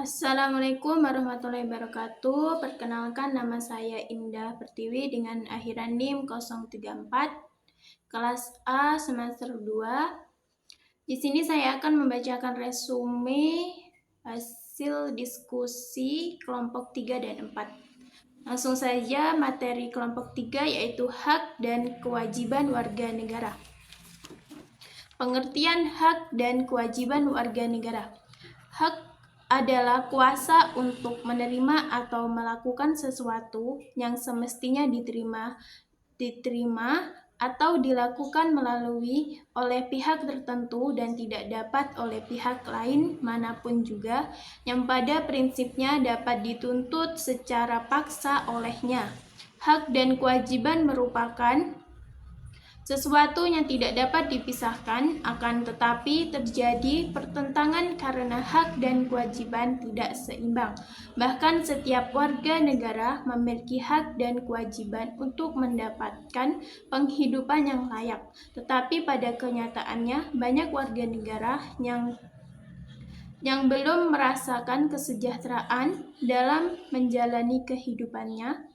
Assalamualaikum warahmatullahi wabarakatuh. Perkenalkan, nama saya Indah Pertiwi dengan akhiran NIM 034, kelas A semester 2. Di sini saya akan membacakan resume hasil diskusi kelompok 3 dan 4. Langsung saja materi kelompok 3 yaitu hak dan kewajiban warga negara. Pengertian hak dan kewajiban warga negara. Hak adalah kuasa untuk menerima atau melakukan sesuatu yang semestinya diterima atau dilakukan melalui oleh pihak tertentu dan tidak dapat oleh pihak lain manapun juga, yang pada prinsipnya dapat dituntut secara paksa olehnya. Hak dan kewajiban merupakan sesuatu yang tidak dapat dipisahkan, akan tetapi terjadi pertentangan karena hak dan kewajiban tidak seimbang. Bahkan setiap warga negara memiliki hak dan kewajiban untuk mendapatkan penghidupan yang layak. Tetapi pada kenyataannya banyak warga negara yang belum merasakan kesejahteraan dalam menjalani kehidupannya.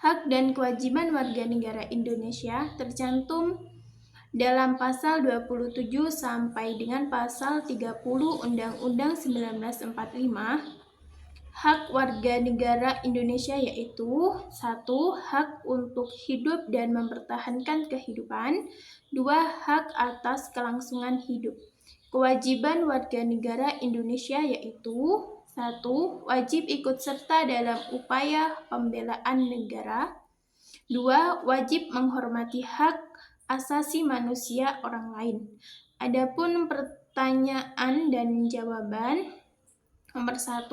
Hak dan kewajiban warga negara Indonesia tercantum dalam pasal 27 sampai dengan pasal 30 Undang-Undang 1945. Hak warga negara Indonesia yaitu 1. Hak untuk hidup dan mempertahankan kehidupan. 2. Hak atas kelangsungan hidup. Kewajiban warga negara Indonesia yaitu 1. Wajib ikut serta dalam upaya pembelaan negara. 2. Wajib menghormati hak asasi manusia orang lain. Adapun pertanyaan dan jawaban. Nomor 1.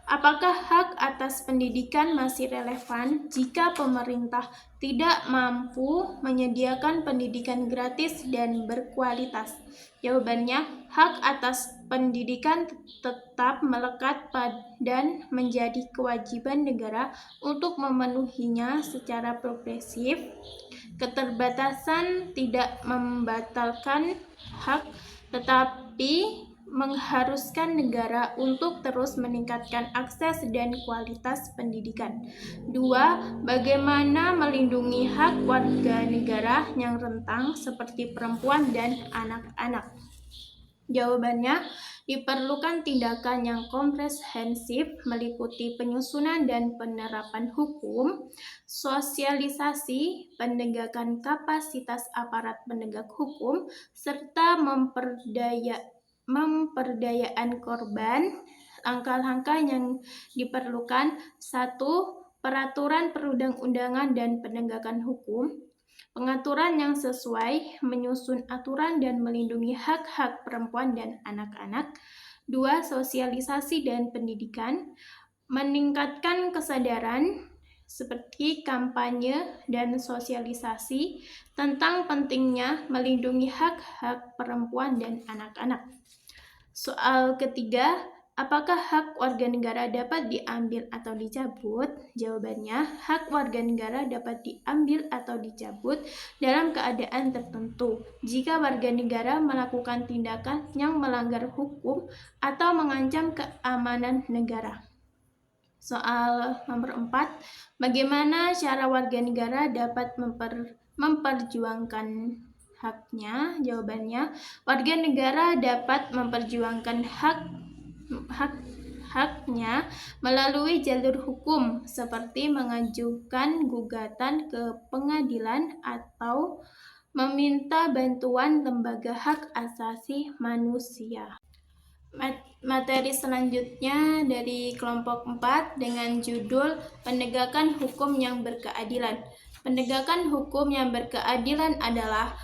Apakah hak atas pendidikan masih relevan jika pemerintah tidak mampu menyediakan pendidikan gratis dan berkualitas? Jawabannya, hak atas pendidikan tetap melekat dan menjadi kewajiban negara untuk memenuhinya secara progresif. Keterbatasan tidak membatalkan hak, tetapi mengharuskan negara untuk terus meningkatkan akses dan kualitas pendidikan. 2. Bagaimana melindungi hak warga negara yang rentan seperti perempuan dan anak-anak? Jawabannya, diperlukan tindakan yang komprehensif meliputi penyusunan dan penerapan hukum, sosialisasi, penegakan kapasitas aparat penegak hukum, serta memperdayaan korban. Langkah-langkah yang diperlukan: 1. Peraturan perundang-undangan dan penegakan hukum. Pengaturan yang sesuai, menyusun aturan dan melindungi hak-hak perempuan dan anak-anak. 2. Sosialisasi dan pendidikan, meningkatkan kesadaran seperti kampanye dan sosialisasi tentang pentingnya melindungi hak-hak perempuan dan anak-anak. Soal ketiga, apakah hak warga negara dapat diambil atau dicabut? Jawabannya, hak warga negara dapat diambil atau dicabut dalam keadaan tertentu. Jika warga negara melakukan tindakan yang melanggar hukum atau mengancam keamanan negara. Soal nomor 4, bagaimana cara warga negara dapat memperjuangkan haknya? Jawabannya, warga negara dapat memperjuangkan haknya melalui jalur hukum seperti mengajukan gugatan ke pengadilan atau meminta bantuan lembaga hak asasi manusia. Materi selanjutnya dari kelompok 4 dengan judul Penegakan Hukum yang Berkeadilan. Penegakan hukum yang berkeadilan adalah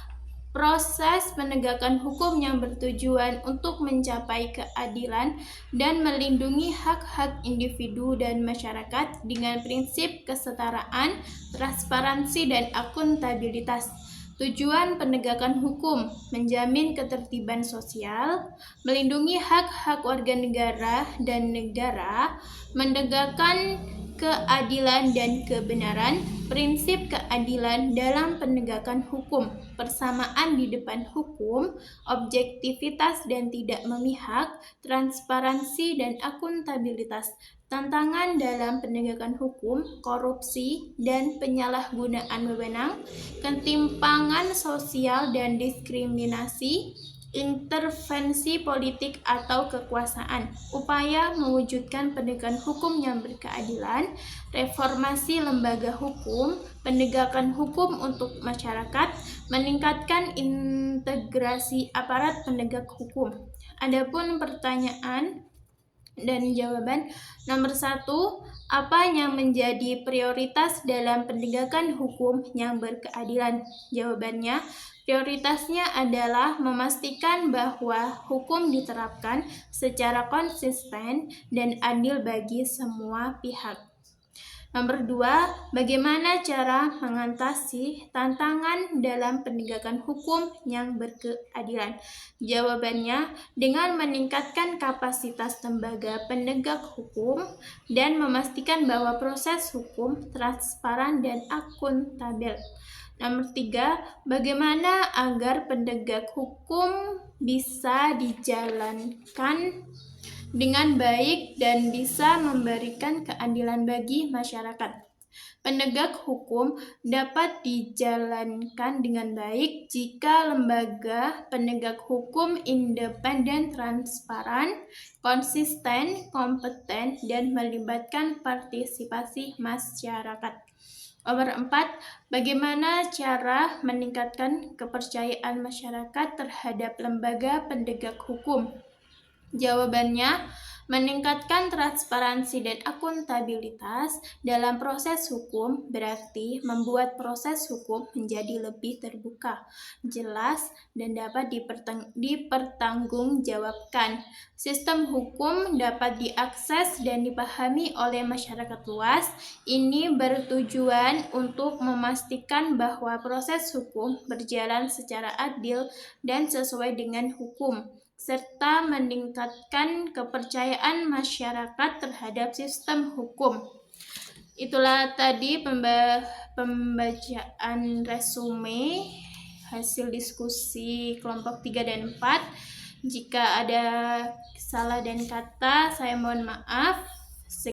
proses penegakan hukum yang bertujuan untuk mencapai keadilan dan melindungi hak-hak individu dan masyarakat dengan prinsip kesetaraan, transparansi, dan akuntabilitas. Tujuan penegakan hukum: menjamin ketertiban sosial, melindungi hak-hak warga negara dan negara, menegakkan keadilan dan kebenaran, prinsip keadilan dalam penegakan hukum, persamaan di depan hukum, objektivitas dan tidak memihak, transparansi dan akuntabilitas, tantangan dalam penegakan hukum, korupsi dan penyalahgunaan wewenang, ketimpangan sosial dan diskriminasi, intervensi politik atau kekuasaan, upaya mewujudkan penegakan hukum yang berkeadilan, reformasi lembaga hukum, penegakan hukum untuk masyarakat, meningkatkan integrasi aparat penegak hukum. Adapun pertanyaan dan jawaban nomor 1, apa yang menjadi prioritas dalam penegakan hukum yang berkeadilan? Jawabannya, prioritasnya adalah memastikan bahwa hukum diterapkan secara konsisten dan adil bagi semua pihak. Nomor 2, bagaimana cara mengatasi tantangan dalam penegakan hukum yang berkeadilan? Jawabannya, dengan meningkatkan kapasitas lembaga penegak hukum dan memastikan bahwa proses hukum transparan dan akuntabel. Nomor 3, bagaimana agar penegak hukum bisa dijalankan dengan baik dan bisa memberikan keadilan bagi masyarakat. Penegak hukum dapat dijalankan dengan baik jika lembaga penegak hukum independen, transparan, konsisten, kompeten, dan melibatkan partisipasi masyarakat. Nomor 4, bagaimana cara meningkatkan kepercayaan masyarakat terhadap lembaga penegak hukum? Jawabannya, meningkatkan transparansi dan akuntabilitas dalam proses hukum berarti membuat proses hukum menjadi lebih terbuka, jelas, dan dapat dipertanggungjawabkan. Sistem hukum dapat diakses dan dipahami oleh masyarakat luas. Ini bertujuan untuk memastikan bahwa proses hukum berjalan secara adil dan sesuai dengan hukum, serta meningkatkan kepercayaan masyarakat terhadap sistem hukum. Itulah tadi pembacaan resume hasil diskusi kelompok 3 dan 4. Jika ada salah dan kata, saya mohon maaf.